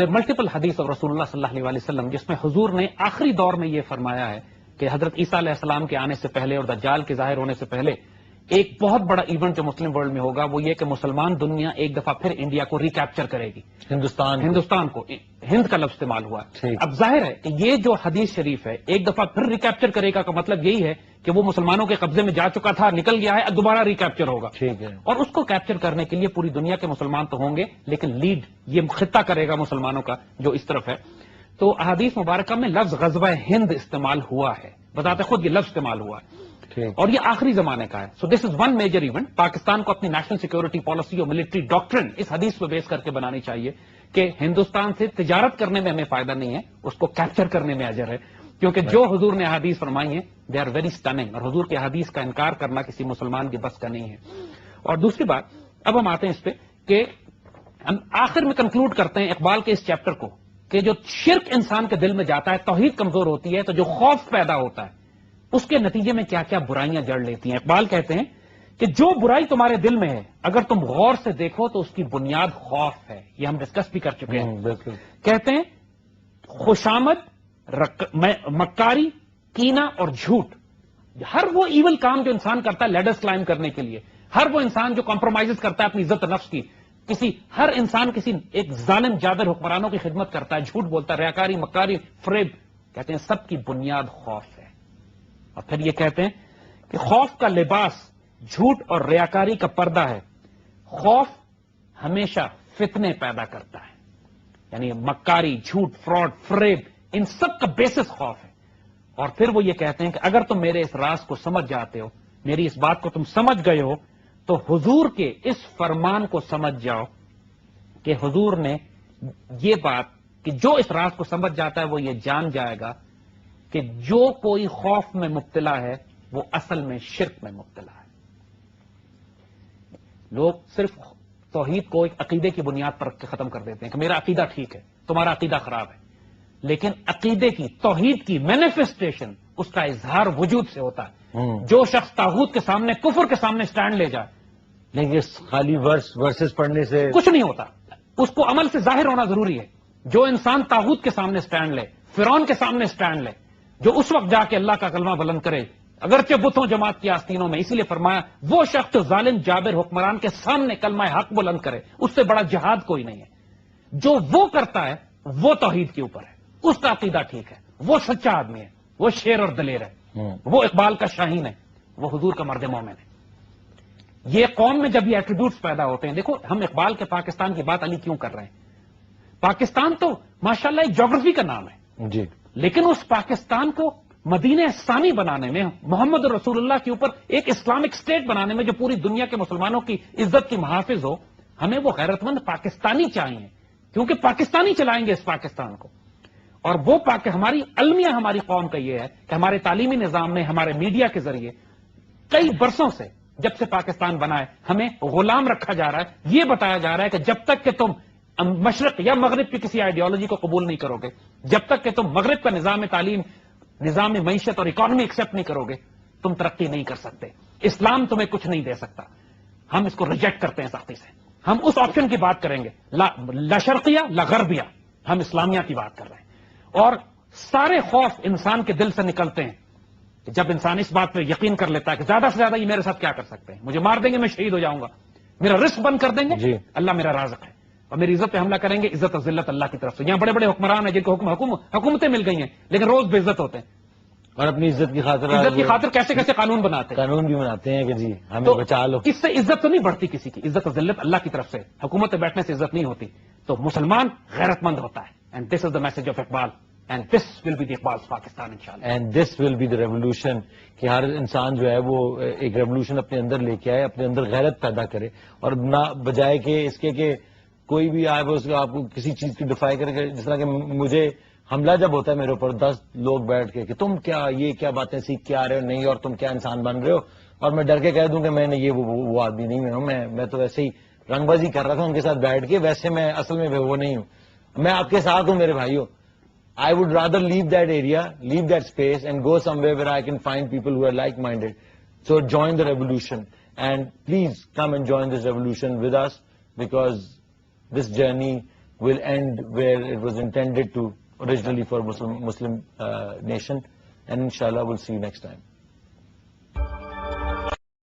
ملٹیپل حدیث آف رسول اللہ صلی اللہ علیہ وسلم، جس میں حضور نے آخری دور میں یہ فرمایا ہے کہ حضرت عیسیٰ علیہ السلام کے آنے سے پہلے اور دجال کے ظاہر ہونے سے پہلے ایک بہت بڑا ایونٹ جو مسلم ورلڈ میں ہوگا، وہ یہ کہ مسلمان دنیا ایک دفعہ پھر انڈیا کو ریکیپچر کرے گی. ہندوستان کو، ہند کا لفظ استعمال ہوا. اب ظاہر ہے کہ یہ جو حدیث شریف ہے ایک دفعہ پھر ریکیپچر کرے گا کا مطلب یہی ہے کہ وہ مسلمانوں کے قبضے میں جا چکا تھا، نکل گیا ہے، اب دوبارہ ریکیپچر ہوگا. ٹھیک ہے. اور اس کو کیپچر کرنے کے لیے پوری دنیا کے مسلمان تو ہوں گے، لیکن لیڈ یہ خطہ کرے گا مسلمانوں کا جو اس طرف ہے. تو احادیث مبارکہ میں لفظ غزوہ ہند استعمال ہوا ہے، بتاتے خود یہ لفظ استعمال ہوا ہے، اور یہ آخری زمانے کا ہے. So this is one major event. Pakistan کو اپنی نیشنل سیکورٹی پالیسی اور ملٹری ڈاکٹرن اس حدیث پہ بیس کر کے بنانی چاہیے کہ ہندوستان سے تجارت کرنے میں ہمیں فائدہ نہیں ہے، اس کو کیپچر کرنے میں اجر ہے، کیونکہ جو حضور نے احادیث فرمائی ہیں دے آر ویری اسٹننگ، اور حضور کی احادیث کا انکار کرنا کسی مسلمان کے بس کا نہیں ہے. اور دوسری بات، اب ہم آتے ہیں اس پہ کہ ہم آخر میں کنکلوڈ کرتے ہیں اقبال کے اس چیپٹر کو کہ جو شرک انسان کے دل میں جاتا ہے، توحید کمزور ہوتی ہے، تو جو خوف پیدا ہوتا ہے اس کے نتیجے میں کیا کیا برائیاں جڑ لیتی ہیں. اقبال کہتے ہیں کہ جو برائی تمہارے دل میں ہے اگر تم غور سے دیکھو تو اس کی بنیاد خوف ہے. یہ ہم ڈسکس بھی کر چکے ہیں. بالکل. کہتے ہیں خوشامد، مکاری، کینہ اور جھوٹ، ہر وہ ایول کام جو انسان کرتا ہے لیڈرز کلائم کرنے کے لیے، ہر وہ انسان جو کمپرومائز کرتا ہے اپنی عزت نفس کی، ہر انسان کسی ایک ظالم جابر حکمرانوں کی خدمت کرتا ہے، جھوٹ بولتا ہے، ریاکاری، مکاری، فریب، کہتے ہیں سب کی بنیاد خوف ہے. اور پھر یہ کہتے ہیں کہ خوف کا لباس جھوٹ اور ریاکاری کا پردہ ہے. خوف ہمیشہ فتنے پیدا کرتا ہے، یعنی مکاری، جھوٹ، فراڈ، فریب، ان سب کا بیسس خوف ہے. اور پھر وہ یہ کہتے ہیں کہ اگر تم میرے اس راز کو سمجھ جاتے ہو، میری اس بات کو تم سمجھ گئے ہو، تو حضور کے اس فرمان کو سمجھ جاؤ کہ حضور نے یہ بات کہ جو اس راز کو سمجھ جاتا ہے وہ یہ جان جائے گا کہ جو کوئی خوف میں مبتلا ہے وہ اصل میں شرک میں مبتلا ہے. لوگ صرف توحید کو ایک عقیدے کی بنیاد پر رکھ کے ختم کر دیتے ہیں کہ میرا عقیدہ ٹھیک ہے، تمہارا عقیدہ خراب ہے. لیکن عقیدے کی، توحید کی مینیفیسٹیشن اس کا اظہار وجود سے ہوتا ہے. جو شخص طاغوت کے سامنے، کفر کے سامنے سٹینڈ لے جائے، لیکن خالی ورسز پڑھنے سے کچھ نہیں ہوتا، اس کو عمل سے ظاہر ہونا ضروری ہے. جو انسان طاغوت کے سامنے سٹینڈ لے، فرعون کے سامنے سٹینڈ لے، جو اس وقت جا کے اللہ کا کلمہ بلند کرے اگرچہ بتوں جماعت کی آستینوں میں، اسی لیے فرمایا وہ شخص جو ظالم جابر حکمران کے سامنے کلمہ حق بلند کرے اس سے بڑا جہاد کوئی نہیں ہے. جو وہ کرتا ہے وہ توحید کے اوپر ہے، اس کا عقیدہ ٹھیک ہے، وہ سچا آدمی ہے، وہ شیر اور دلیر ہے، وہ اقبال کا شاہین ہے، وہ حضور کا مرد مومن ہے. یہ قوم میں جب یہ ایٹریبیوٹس پیدا ہوتے ہیں، دیکھو ہم اقبال کے پاکستان کی بات علی کیوں کر رہے ہیں؟ پاکستان تو ماشاءاللہ ایک جغرافی کا نام ہے جی، لیکن اس پاکستان کو مدینہ ثانی بنانے میں، محمد رسول اللہ کے اوپر ایک اسلامک اسٹیٹ بنانے میں جو پوری دنیا کے مسلمانوں کی عزت کی محافظ ہو، ہمیں وہ غیرت مند پاکستانی چاہیے، کیونکہ پاکستانی چلائیں گے اس پاکستان کو. اور وہ ہماری المیہ ہماری قوم کا یہ ہے کہ ہمارے تعلیمی نظام میں، ہمارے میڈیا کے ذریعے کئی برسوں سے، جب سے پاکستان بنا ہے، ہمیں غلام رکھا جا رہا ہے. یہ بتایا جا رہا ہے کہ جب تک کہ تم مشرق یا مغرب کی کسی آئیڈیالوجی کو قبول نہیں کرو گے، جب تک کہ تم مغرب کا نظام تعلیم، نظام معیشت اور اکانومی ایکسپٹ نہیں کرو گے، تم ترقی نہیں کر سکتے. اسلام تمہیں کچھ نہیں دے سکتا. ہم اس کو ریجیکٹ کرتے ہیں سختی سے. ہم اس آپشن کی بات کریں گے، لا شرقیہ لا غربیہ. ہم اسلامیہ کی بات کر رہے ہیں. اور سارے خوف انسان کے دل سے نکلتے ہیں کہ جب انسان اس بات پہ یقین کر لیتا ہے کہ زیادہ سے زیادہ یہ میرے ساتھ کیا کر سکتے ہیں، مجھے مار دیں گے، میں شہید ہو جاؤں گا، میرا رزق بند کر دیں گے، جی، اللہ میرا رازق ہے اور میری عزت پہ حملہ کریں گے. عزت اور ذلت اللہ کی طرف سے. یہاں بڑے بڑے حکمران ہیں جن کو حکومتیں مل گئی ہیں لیکن روز بے عزت ہوتے ہیں. اور اپنی عزت کی خاطر کیسے کیسے قانون بناتے ہیں، قانون بھی بناتے ہیں کہ جی ہمیں تو بچا لو. اس سے عزت تو نہیں بڑھتی کسی کی. عزت اور ذلت اللہ کی طرف سے. حکومت پہ بیٹھنے سے عزت نہیں ہوتی. تو مسلمان غیرت مند ہوتا ہے. And this is the message of Iqbal. And this will be the Iqbal's Pakistan inshallah. And this will be the revolution کہ ہر انسان جو ہے وہ ایک ریولوشن اپنے اندر لے کے آئے، اپنے اندر غیرت پیدا کرے، اور نہ بجائے کہ اس کے کہ کوئی بھی آئے وہ آپ کو کسی چیز کی ڈیفائی کرے. جس طرح کہ مجھے حملہ جب ہوتا ہے میرے اوپر 10 لوگ بیٹھ کے کہ تم کیا یہ کیا باتیں سیکھ کے آ رہے ہو نہیں، اور تم کیا انسان بن رہے ہو، اور میں ڈر کے کہہ دوں کہ میں نے یہ وہ آدمی نہیں ہوں، میں تو ویسے ہی رنگ بازی کر رہا تھا ان کے ساتھ بیٹھ کے، ویسے میں اصل میں وہ نہیں ہوں. میں آپ کے ساتھ ہوں میرے بھائیوں. I would rather leave that area, leave that space and go somewhere where I can find people who are like-minded. So join the revolution and please come and join this revolution with us, because this journey will end where it was intended to originally for Muslim nation, and inshallah we'll see you next time.